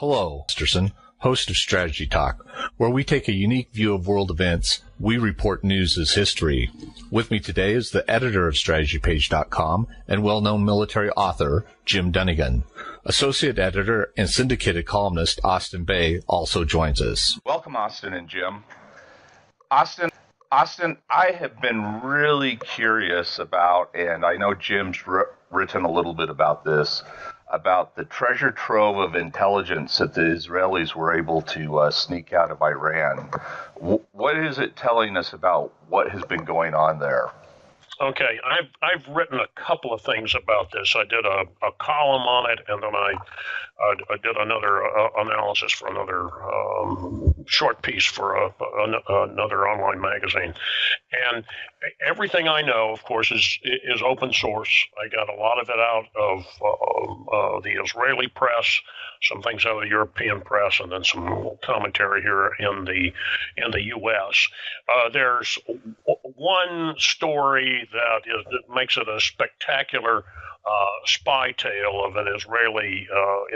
Hello, Masterson, host of Strategy Talk, where we take a unique view of world events. We report news as history. With me today is the editor of StrategyPage.com and well-known military author, Jim Dunnigan. Associate editor and syndicated columnist Austin Bay also joins us. Welcome, Austin and Jim. Austin, I have been really curious about, and I know Jim's written a little bit about this, about the treasure trove of intelligence that the Israelis were able to sneak out of Iran. What is it telling us about what has been going on there? Okay, I've written a couple of things about this. I did a column on it, and then I did another analysis for another short piece for another online magazine. And everything I know, of course, is open source. I got a lot of it out of the Israeli press, some things out of the European press, and then some commentary here in the U.S. There's one story that makes it a spectacular spy tale of an Israeli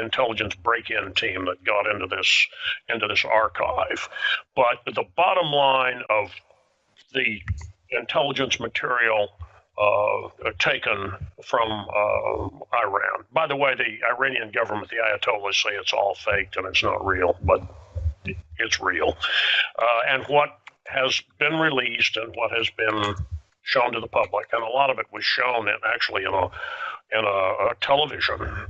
intelligence break-in team that got into this archive. But the bottom line of the intelligence material taken from Iran. By the way, the Iranian government, the Ayatollahs, say it's all faked and it's not real, but it's real. And what has been released and what has been shown to the public, and a lot of it was shown in a television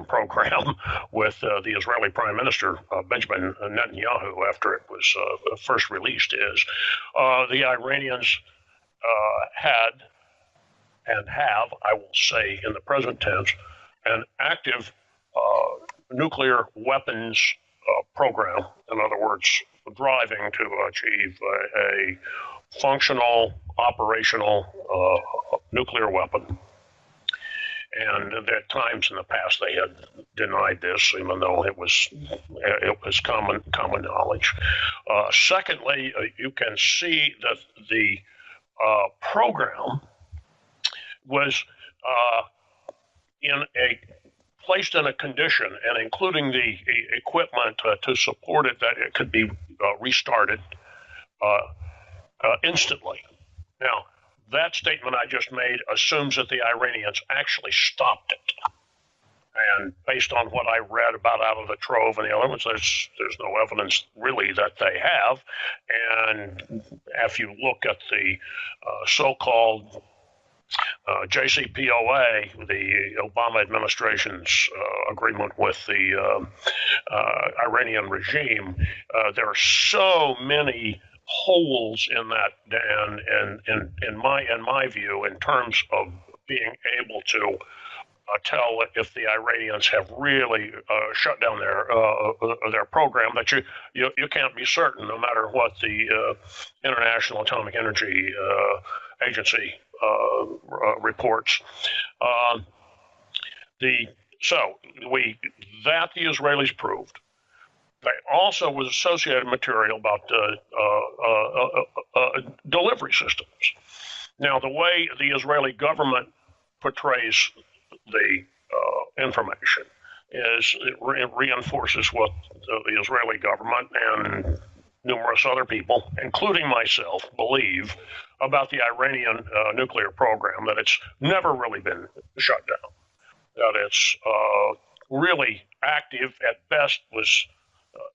program with the Israeli Prime Minister Benjamin Netanyahu after it was first released, is the Iranians had and have, I will say in the present tense, an active nuclear weapons program. In other words, driving to achieve a functional, operational nuclear weapon. And at times in the past they had denied this, even though it was common knowledge. Secondly, you can see that the program was placed in a condition, and including the equipment to support it, that it could be restarted instantly. Now, that statement I just made assumes that the Iranians actually stopped it. And based on what I read about out of the trove and the elements, there's no evidence really that they have. And if you look at the so-called JCPOA, the Obama administration's agreement with the Iranian regime, there are so many holes in that, and in my view, in terms of being able to tell if the Iranians have really shut down their program, that you can't be certain, no matter what the International Atomic Energy Agency reports. The Israelis proved. They also was associated material about delivery systems. Now, the way the Israeli government portrays the information is it reinforces what the Israeli government and numerous other people, including myself, believe about the Iranian nuclear program, that it's never really been shut down, that it's really active, at best was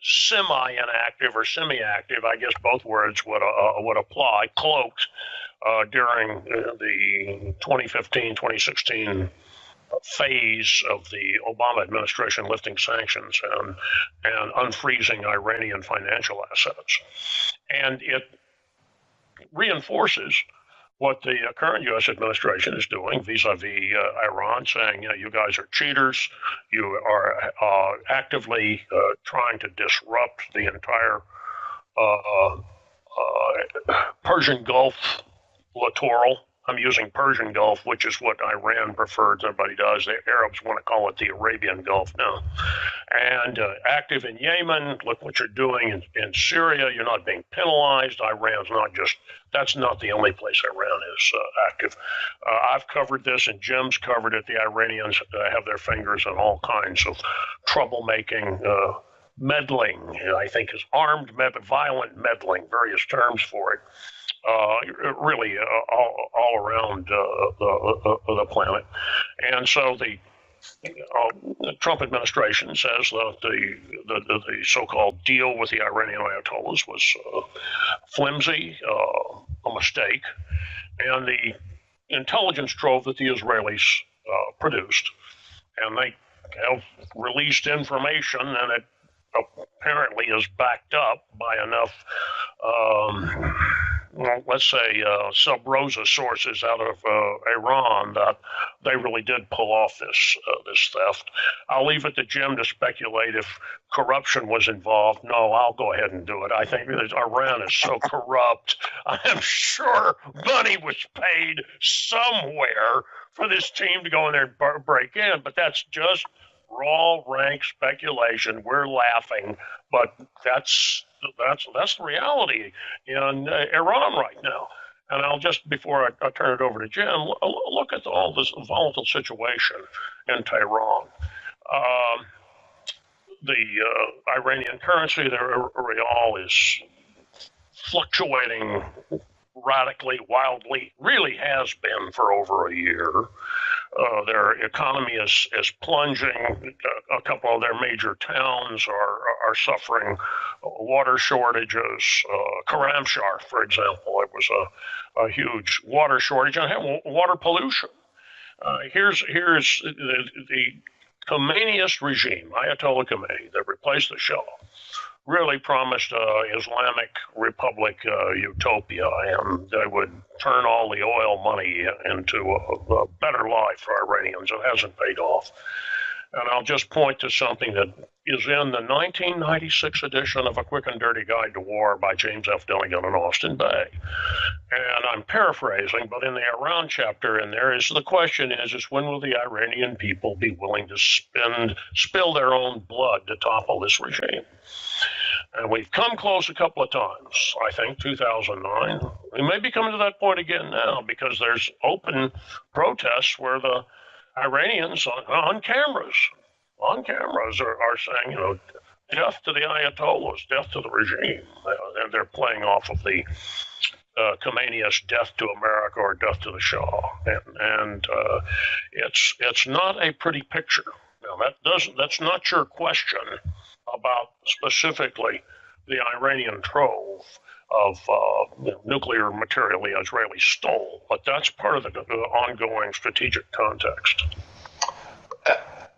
semi-inactive or semi-active, I guess both words would apply, cloaked during the 2015-2016 phase of the Obama administration lifting sanctions and unfreezing Iranian financial assets. And it reinforces what the current U.S. administration is doing vis-a-vis Iran, saying, you guys are cheaters, you are actively trying to disrupt the entire Persian Gulf littoral. I'm using Persian Gulf, which is what Iran prefers. Everybody does. The Arabs want to call it the Arabian Gulf now. and active in Yemen. Look what you're doing in Syria. You're not being penalized. Iran's not just, that's not the only place Iran is active. I've covered this, and Jim's covered it. The Iranians have their fingers in all kinds of troublemaking, meddling, I think is violent meddling, various terms for it. Really all around the planet. And so the Trump administration says that the so-called deal with the Iranian Ayatollahs was flimsy, a mistake, and the intelligence trove that the Israelis produced, and they have released information, and it apparently is backed up by enough let's say sub rosa sources out of Iran that they really did pull off this theft. I'll leave it to Jim to speculate if corruption was involved. No, I'll go ahead and do it. I think that Iran is so corrupt. I am sure money was paid somewhere for this team to go in there and break in, but that's just raw rank speculation. We're laughing, but that's the reality in Iran right now. And I'll just, before I turn it over to Jim, look at all this volatile situation in Tehran. The Iranian currency, the rial, is fluctuating radically, wildly, really has been for over a year. Their economy is plunging. A couple of their major towns are suffering water shortages. Karamshar, for example, it was a huge water shortage and water pollution. Here's the Khomeiniist regime, Ayatollah Khomeini, that replaced the Shah, really promised Islamic Republic utopia, and they would turn all the oil money into a better life for Iranians. It hasn't paid off. And I'll just point to something that is in the 1996 edition of A Quick and Dirty Guide to War by James F. Dunnigan and Austin Bay. And I'm paraphrasing, but in the Iran chapter in there is the question is when will the Iranian people be willing to spill their own blood to topple this regime? And we've come close a couple of times. I think 2009. We may be coming to that point again now because there's open protests where the Iranians on cameras are saying, death to the Ayatollahs, death to the regime. And they're playing off of the Khomeiniist death to America or death to the Shah. And it's not a pretty picture. Now, that's not your question about specifically the Iranian trove of nuclear material the Israelis stole, but that's part of the ongoing strategic context.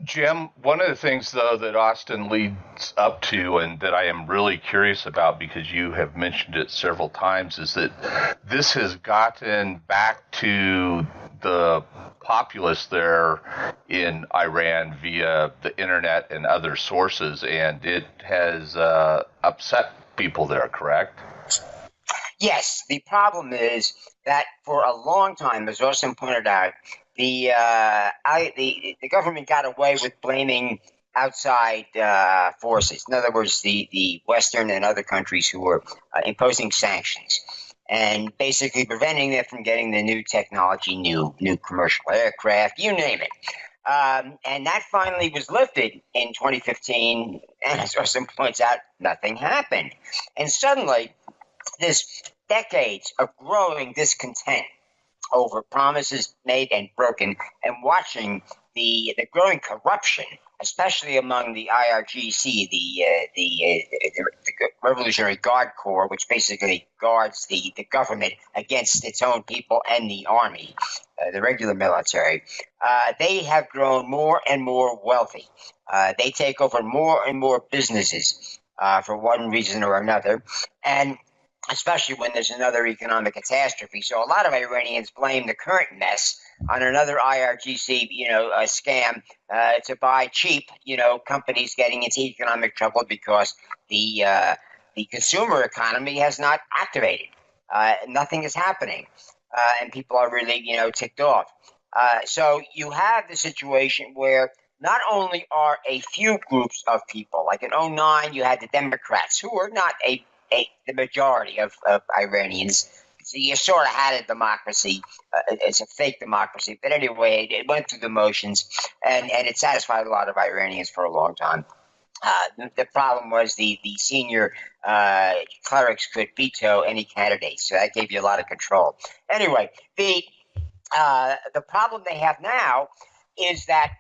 Jim, one of the things, though, that Austin leads up to and that I am really curious about, because you have mentioned it several times, is that this has gotten back to the populace there in Iran via the internet and other sources, and it has upset people there, correct? Yes. The problem is that for a long time, as Austin pointed out, the government got away with blaming outside forces. In other words, the Western and other countries who were imposing sanctions and basically preventing them from getting the new technology, new commercial aircraft, you name it. And that finally was lifted in 2015, and as Austin points out, nothing happened. And suddenly, this decades of growing discontent over promises made and broken, and watching the growing corruption, especially among the IRGC, the Revolutionary Guard Corps, which basically guards the government against its own people and the army, the regular military. They have grown more and more wealthy. They take over more and more businesses for one reason or another, and especially when there's another economic catastrophe. So a lot of Iranians blame the current mess on another IRGC, scam to buy cheap, companies getting into economic trouble because the consumer economy has not activated. Nothing is happening, and people are really, ticked off. So you have the situation where not only are a few groups of people, like in '09, you had the Democrats, who were not the majority of Iranians. So you sort of had a democracy. It's a fake democracy. But anyway, it went through the motions, and it satisfied a lot of Iranians for a long time. The problem was the senior clerics could veto any candidate, so that gave you a lot of control. Anyway, the problem they have now is that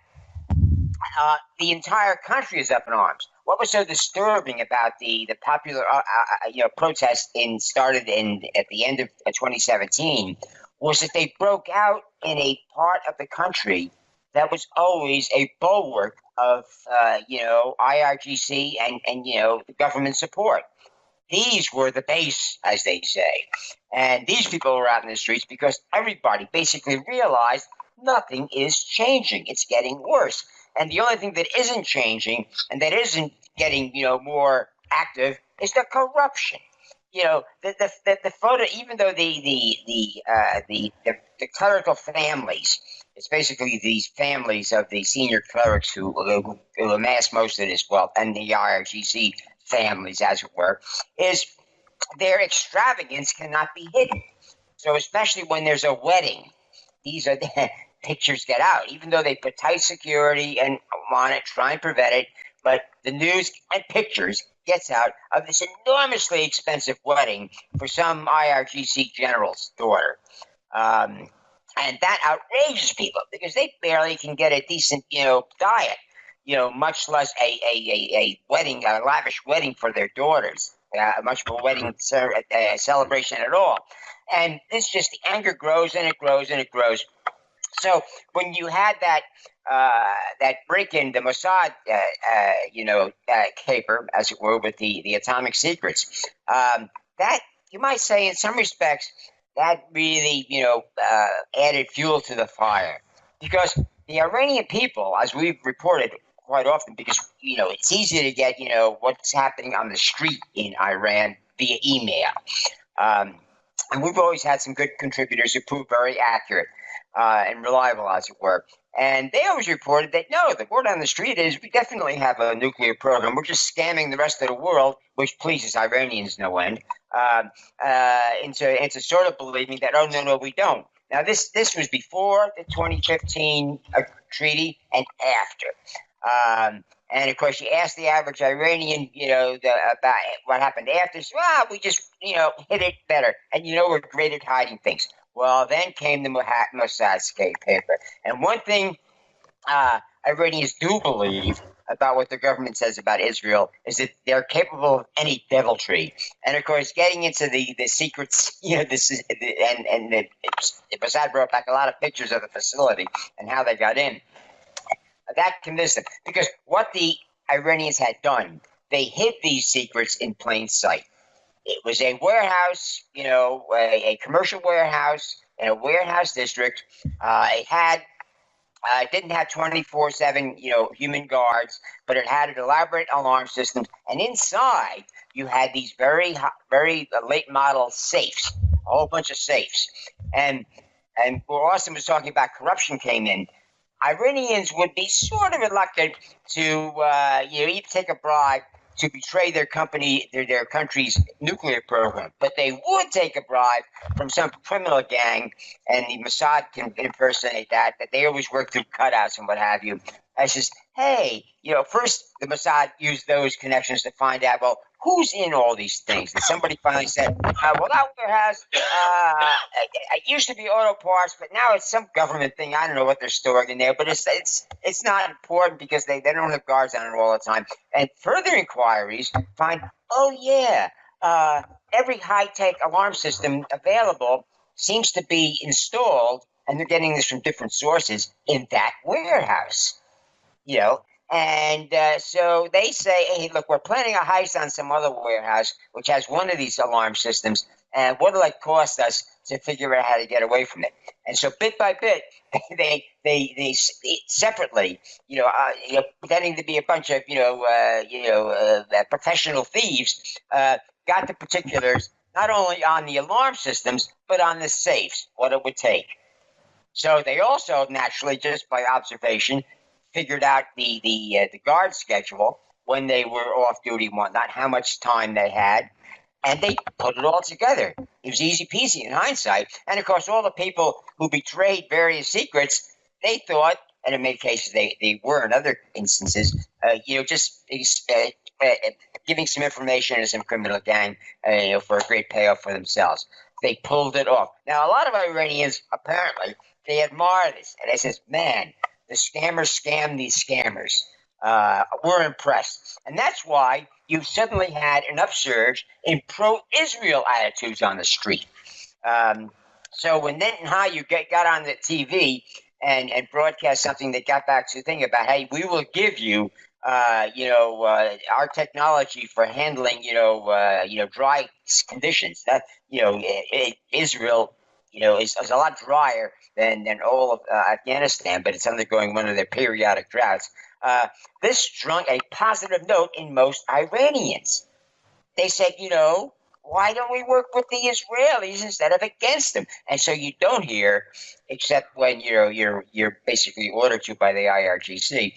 the entire country is up in arms. What was so disturbing about the popular protest started at the end of 2017 was that they broke out in a part of the country that was always a bulwark of IRGC and the government support. These were the base, as they say, and these people were out in the streets because everybody basically realized nothing is changing. It's getting worse. And the only thing that isn't changing and that isn't getting, more active is the corruption. The photo, even though the clerical families, it's basically these families of the senior clerics who amass most of this wealth, and the IRGC families, as it were, is their extravagance cannot be hidden. So especially when there's a wedding, these are the pictures get out, even though they put tight security and on it, try and prevent it. But the news and pictures gets out of this enormously expensive wedding for some IRGC general's daughter. And that outrages people because they barely can get a decent, diet, much less a wedding, a lavish wedding for their daughters, much of a wedding celebration at all. And it's just the anger grows and it grows and it grows. So when you had that break-in, the Mossad, caper, as it were, with the atomic secrets, that you might say, in some respects, that really, added fuel to the fire, because the Iranian people, as we've reported quite often, because it's easy to get what's happening on the street in Iran via email, and we've always had some good contributors who prove very accurate and reliable, as it were. And they always reported that, no, the word on the street is we definitely have a nuclear program. We're just scamming the rest of the world, which pleases Iranians no end, into sort of believing that, oh, no, we don't. Now, this was before the 2015 treaty and after. And, of course, you ask the average Iranian, about what happened after. So, we just, hit it better. And, we're great at hiding things. Well, then came the Mossad paper. And one thing Iranians do believe about what the government says about Israel is that they're capable of any deviltry. And, of course, getting into the secrets, the Mossad brought back a lot of pictures of the facility and how they got in. That convinced them. Because what the Iranians had done, they hid these secrets in plain sight. It was a warehouse, a commercial warehouse in a warehouse district. It didn't have 24/7, human guards, but it had an elaborate alarm system. And inside, you had these very late model safes, a whole bunch of safes. And where Austin was talking about corruption came in. Iranians would be sort of reluctant to, even take a bribe to betray their country's nuclear program, but they would take a bribe from some criminal gang, and the Mossad can impersonate that they always work through cutouts and what have you. I says, hey, first the Mossad used those connections to find out, well, who's in all these things? And somebody finally said, well, that warehouse, it used to be auto parts, but now it's some government thing. I don't know what they're storing in there, but it's not important because they don't have guards on it all the time. And further inquiries find, oh, yeah, every high-tech alarm system available seems to be installed, and they're getting this from different sources, in that warehouse, And so they say, hey, look, we're planning a heist on some other warehouse, which has one of these alarm systems. And what will it cost us to figure out how to get away from it? And so bit by bit, they separately, pretending to be a bunch of, professional thieves, got the particulars, not only on the alarm systems, but on the safes, what it would take. So they also naturally, just by observation, figured out the guard schedule when they were off duty and whatnot, how much time they had, and they put it all together. It was easy peasy in hindsight. And of course, all the people who betrayed various secrets, they thought, and in many cases they were in other instances, just giving some information to some criminal gang, for a great payoff for themselves. They pulled it off. Now, a lot of Iranians, apparently, they admire this. And they says, man, the scammers scam these scammers. We're impressed. And that's why you've suddenly had an upsurge in pro-Israel attitudes on the street. So when Netanyahu got on the TV and broadcast something that got back to the thing about, hey, we will give you our technology for handling, dry conditions. That, Israel, is a lot drier than all of Afghanistan, but it's undergoing one of their periodic droughts. This struck a positive note in most Iranians. They said, why don't we work with the Israelis instead of against them? And so you don't hear, except when you're basically ordered to by the IRGC,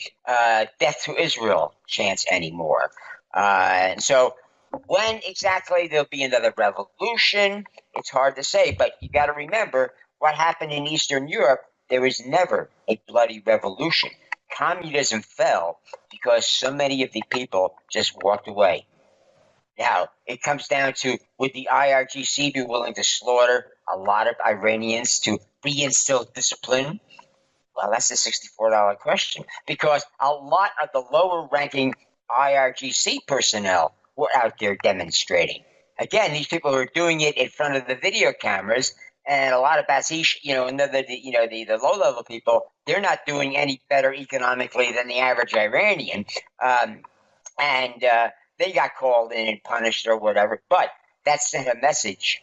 death to Israel chants anymore. And so when exactly there'll be another revolution, it's hard to say. But you got to remember what happened in Eastern Europe. There was never a bloody revolution. Communism fell because so many of the people just walked away. Now, it comes down to, would the IRGC be willing to slaughter a lot of Iranians to reinstill discipline? Well, that's the $64 question, because a lot of the lower-ranking IRGC personnel were out there demonstrating. Again, these people are doing it in front of the video cameras, and a lot of Basish, the low-level people, they're not doing any better economically than the average Iranian. They got called in and punished or whatever, but that sent a message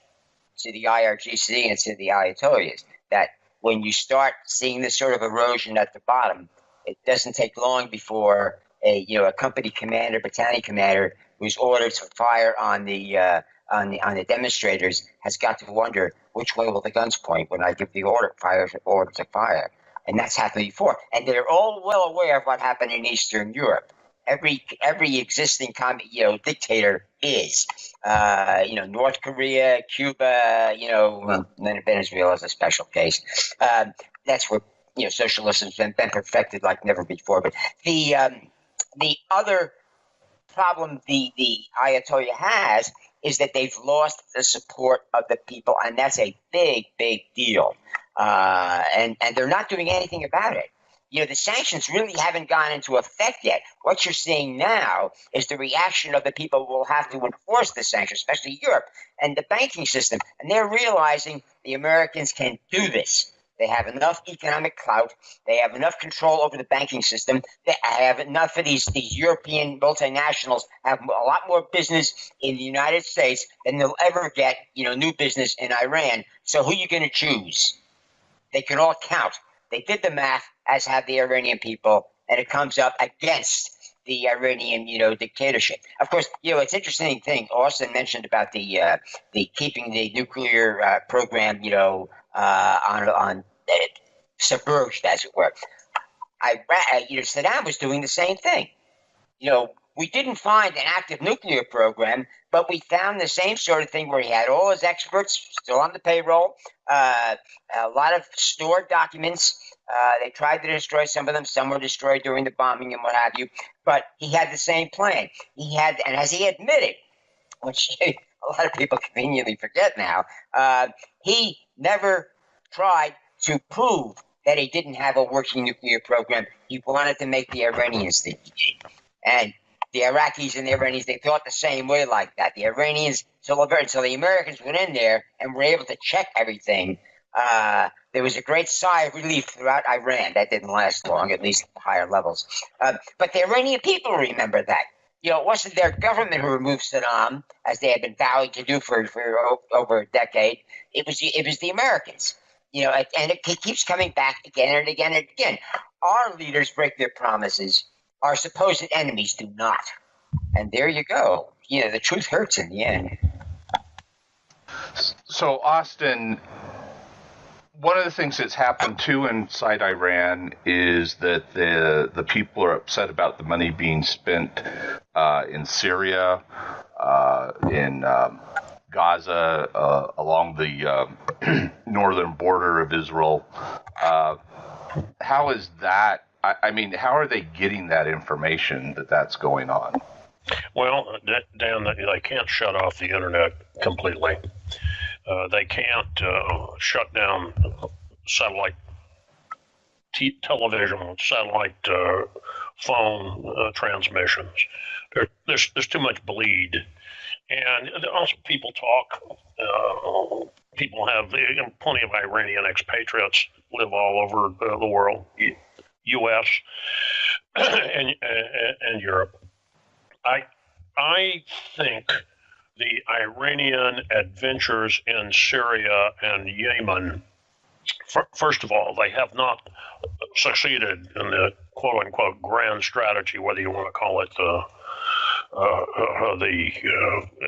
to the IRGC and to the Ayatollahs that when you start seeing this sort of erosion at the bottom, it doesn't take long before a company commander, battalion commander, who's ordered to fire on the demonstrators has got to wonder, which way will the guns point when I give the order to fire? And that's happened before, and they're all well aware of what happened in Eastern Europe. Every existing dictator is, North Korea, Cuba, then Venezuela is a special case. That's where socialism's been perfected like never before. But the other problem the Ayatollah has is that they've lost the support of the people, and that's a big deal. And they're not doing anything about it. The sanctions really haven't gone into effect yet. What you're seeing now is the reaction of the people who will have to enforce the sanctions, especially Europe and the banking system. And they're realizing the Americans can do this. They have enough economic clout. They have enough control over the banking system. They have enough of these European multinationals have a lot more business in the United States than they'll ever get, new business in Iran. So who are you going to choose? They can all count. They did the math, as have the Iranian people, and it comes up against the Iranian, dictatorship. Of course, it's an interesting thing. Austin mentioned about the keeping the nuclear program, on submerged, as it were. Saddam was doing the same thing. We didn't find an active nuclear program, but we found the same sort of thing where he had all his experts still on the payroll, a lot of stored documents. They tried to destroy some of them. Some were destroyed during the bombing and what have you. But he had the same plan. And as he admitted, which a lot of people conveniently forget now, he never tried to prove that he didn't have a working nuclear program. He wanted to make the Iranians think he did. And the Iraqis and the Iranians, they thought the same way like that. The Iranians, until the Americans went in there and were able to check everything, there was a great sigh of relief throughout Iran. That didn't last long, at least at the higher levels. But the Iranian people remember that. It wasn't their government who removed Saddam, as they had been vowing to do for over a decade. It was the Americans. And it keeps coming back again and again and again. Our leaders break their promises. Our supposed enemies do not. And there you go. The truth hurts in the end. So, Austin, one of the things that's happened too inside Iran is that the people are upset about the money being spent in Syria, in Gaza, along the northern border of Israel. How is that? I mean, how are they getting that information that that's going on? Well, Dan, they can't shut off the internet completely. They can't shut down satellite television, satellite phone transmissions. There's too much bleed. And also people talk. People have plenty of Iranian expatriates live all over the world, U.S. and Europe. I think the Iranian adventures in Syria and Yemen, first of all, they have not succeeded in the quote-unquote grand strategy, whether you want to call it the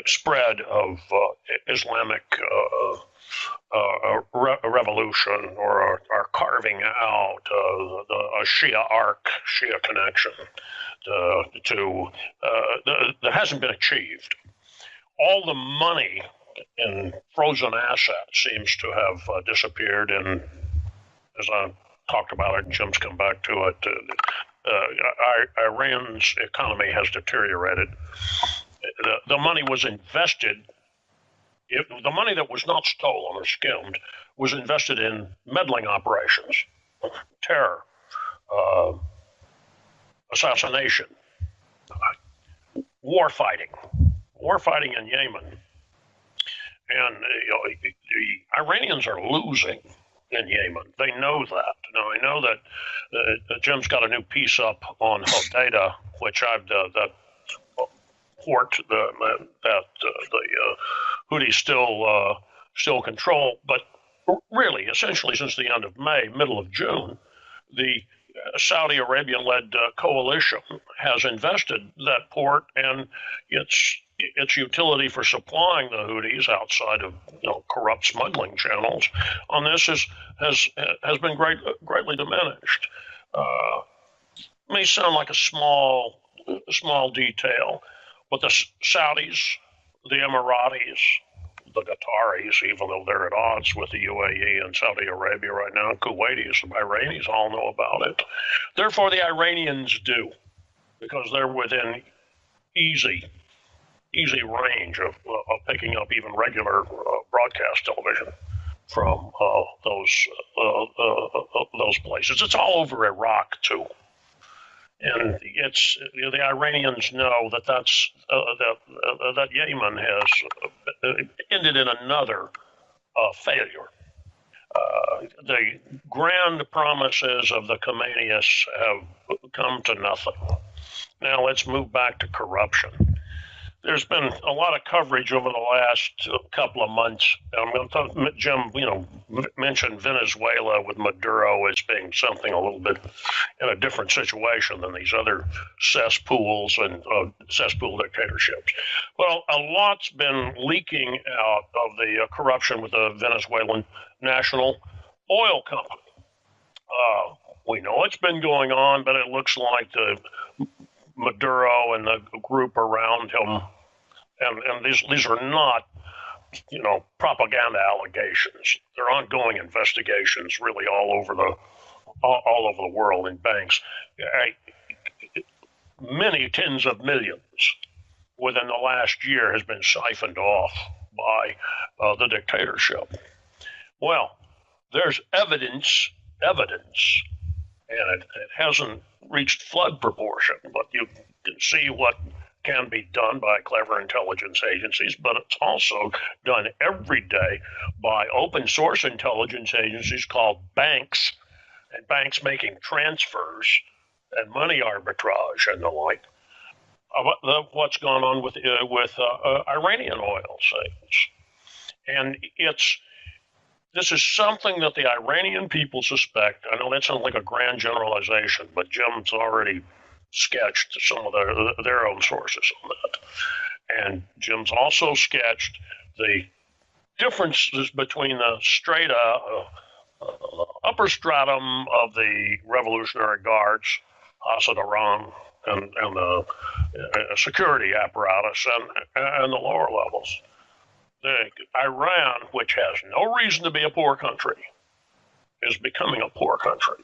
spread of Islamic revolution or carving out a Shia connection that hasn't been achieved. All the money in frozen assets seems to have disappeared, and as I talked about it, and Jim's come back to it, Iran's economy has deteriorated. The money was invested. The money that was not stolen or skimmed was invested in meddling operations, terror, assassination, war fighting in Yemen. And the Iranians are losing in Yemen. They know that. Now, I know that Jim's got a new piece up on Hodeidah, which I've that port that the Houthis still control. But really, essentially, since the end of May, middle of June, the Saudi Arabian-led coalition has invested that port and its utility for supplying the Houthis outside of corrupt smuggling channels on this has been greatly diminished. May sound like a small detail, but the Saudis, the Emiratis, the Qataris, even though they're at odds with the UAE and Saudi Arabia right now, Kuwaitis, the Iranians all know about it. Therefore, the Iranians do, because they're within easy range of picking up even regular broadcast television from those places. It's all over Iraq too, and it's the Iranians know that Yemen has ended in another failure. The grand promises of the Khomeinists have come to nothing. Now let's move back to corruption. There's been a lot of coverage over the last couple of months. I'm going to talk, Jim, mentioned Venezuela with Maduro as being something a little bit in a different situation than these other cesspools and cesspool dictatorships. Well, a lot's been leaking out of the corruption with the Venezuelan National Oil Company. We know it's been going on, but it looks like the Maduro and the group around him, and these are not, propaganda allegations. They're ongoing investigations, really all over the world in banks. Many tens of millions within the last year has been siphoned off by the dictatorship. Well, there's evidence, and it hasn't reached flood proportion, but you can see what can be done by clever intelligence agencies, but it's also done every day by open source intelligence agencies called banks, and banks making transfers and money arbitrage and the like. What's gone on with Iranian oil sales. And this is something that the Iranian people suspect. I know that sounds like a grand generalization, but Jim's already sketched some of their own sources on that. And Jim's also sketched the differences between the straight upper stratum of the Revolutionary Guards, Hassan Iran, and the security apparatus, and the lower levels. Iran, which has no reason to be a poor country, is becoming a poor country.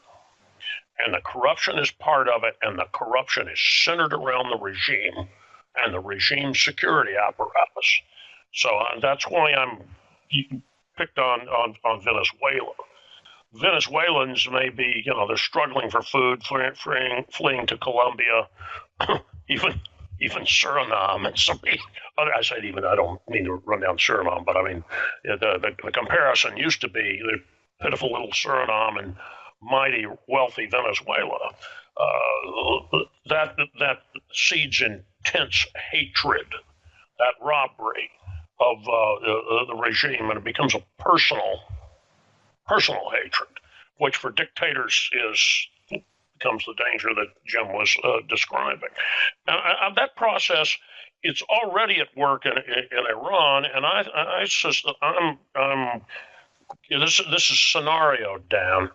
And the corruption is part of it, and the corruption is centered around the regime and the regime's security apparatus. So that's why I'm picked on Venezuela. Venezuelans may be, they're struggling for food, fleeing to Colombia, even Suriname, and somebody. I said even. I don't mean to run down Suriname, but I mean the comparison used to be the pitiful little Suriname and mighty wealthy Venezuela. That seeds intense hatred, that robbery of the regime, and it becomes a personal hatred, which for dictators becomes the danger that Jim was describing. Now, that process, it's already at work in Iran, and this is scenario, Dan,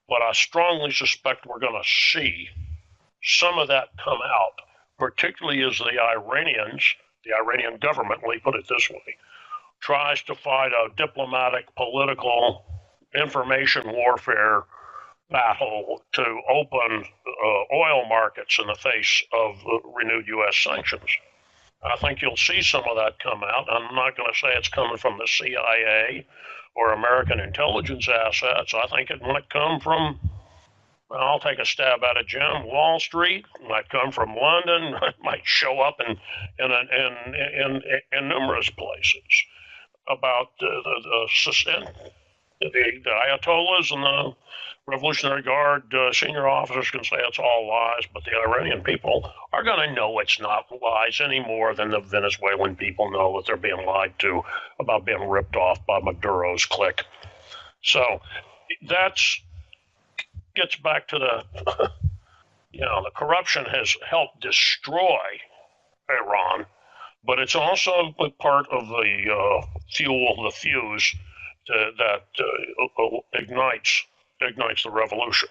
but I strongly suspect we're going to see some of that come out, particularly as the Iranian government, let me put it this way, tries to fight a diplomatic, political, information warfare battle to open oil markets in the face of renewed U.S. sanctions. I think you'll see some of that come out. I'm not going to say it's coming from the CIA or American intelligence assets. I think it might come from, I'll take a stab at it, Jim, Wall Street. It might come from London. It might show up in numerous places. About the Ayatollahs and the Revolutionary Guard senior officers can say it's all lies, but the Iranian people are going to know it's not lies any more than the Venezuelan people know that they're being lied to about being ripped off by Maduro's clique. So that gets back to the corruption has helped destroy Iran, but it's also a part of the fuse that ignites the revolution.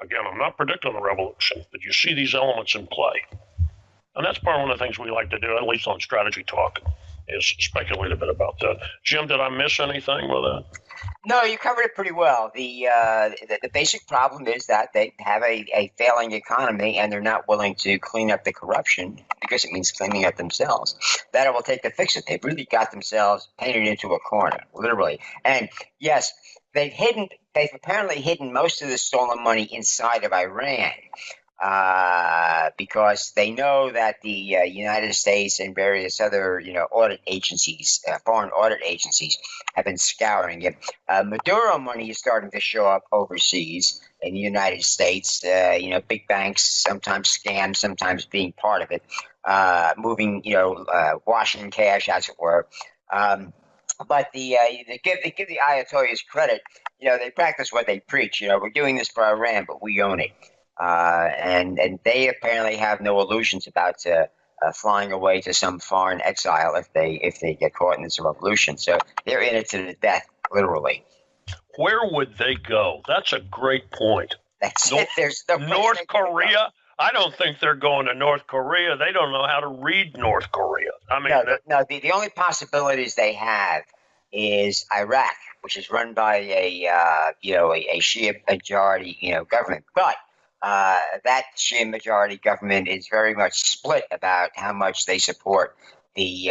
Again, I'm not predicting the revolution, but you see these elements in play. And that's part of one of the things we like to do, at least on Strategy Talk, is speculate a bit about that. Jim, did I miss anything with that? No, you covered it pretty well. The basic problem is that they have a failing economy, and they're not willing to clean up the corruption because it means cleaning up themselves. That it will take to fix it. They've really got themselves painted into a corner, literally. And yes, they've apparently hidden most of the stolen money inside of Iran. Because they know that the United States and various other, audit agencies, foreign audit agencies, have been scouring it. Maduro money is starting to show up overseas in the United States. Big banks, sometimes scams, sometimes being part of it, moving, washing cash, as it were. But they give the Ayatollahs credit. They practice what they preach. We're doing this for Iran, but we own it. And they apparently have no illusions about flying away to some foreign exile if they get caught in this revolution. So they're in it to the death, literally. Where would they go? That's a great point. That's it. There's North Korea. I don't think they're going to North Korea. They don't know how to read North Korea. I mean, the only possibilities they have is Iraq, which is run by a Shia majority government, but that Shia majority government is very much split about how much they support the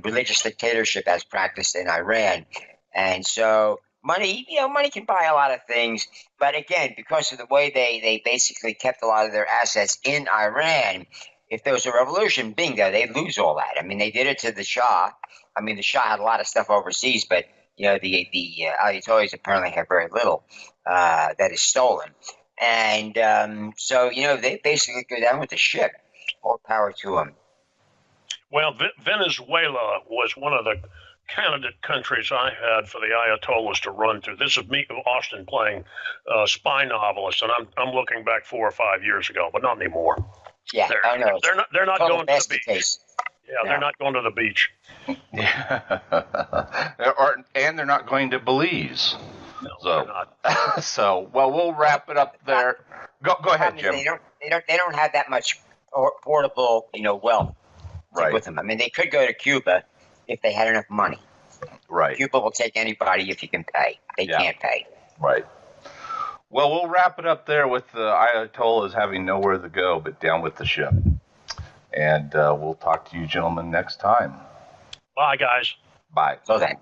religious dictatorship as practiced in Iran. And so money can buy a lot of things. But again, because of the way they basically kept a lot of their assets in Iran, if there was a revolution, bingo, they'd lose all that. I mean, they did it to the Shah. I mean, the Shah had a lot of stuff overseas, but the Ayatollahs apparently have very little that is stolen. And so, they basically go down with the ship. All power to them. Well, Venezuela was one of the candidate countries I had for the Ayatollahs to run through. This is me, Austin, playing spy novelist, and I'm looking back 4 or 5 years ago, but not anymore. Yeah, I know. They're not going to the beach. Case. Yeah, they're not going to the beach. Yeah. And they're not going to Belize. No, So, they're not. well, we'll wrap it up there. Go ahead, Jim. They don't have that much portable, wealth Right. with them. I mean, they could go to Cuba if they had enough money. Right. Cuba will take anybody if you can pay. They can't pay. Right. Well, we'll wrap it up there with the Ayatollahs having nowhere to go but down with the ship. And we'll talk to you gentlemen next time. Bye, guys. Bye. So then.